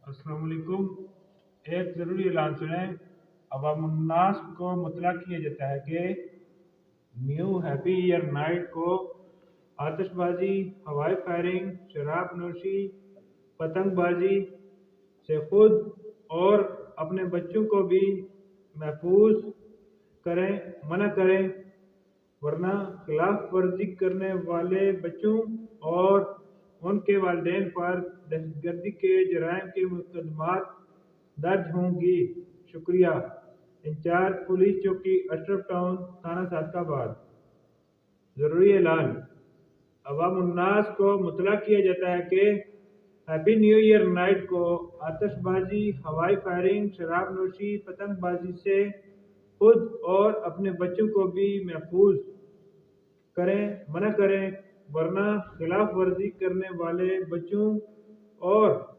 अस्सलाम वालेकुम। एक ज़रूरी ऐलान सुनें। अवामुन्नास को मुतला किया जाता है कि न्यू हैप्पी ईयर नाइट को आतिशबाजी, हवाई फायरिंग, शराब नोशी, पतंगबाजी से खुद और अपने बच्चों को भी महफूज करें, मना करें, वरना खिलाफ वर्जी करने वाले बच्चों और उनके वालिदैन पर दहशतगर्दी के जराइम के मुकदमात दर्ज होंगी। शुक्रिया। इंचार्ज पुलिस चौकी अशरफ टाउन, थाना सादकाबाद। ज़रूरी ऐलान। अवामुन्नास को मुतला किया जाता है कि हैप्पी न्यू ईयर नाइट को आतिशबाजी, हवाई फायरिंग, शराब नोशी, पतंगबाजी से खुद और अपने बच्चों को भी महफूज करें, मना करें, वरना खिलाफ वर्जी करने वाले बच्चों और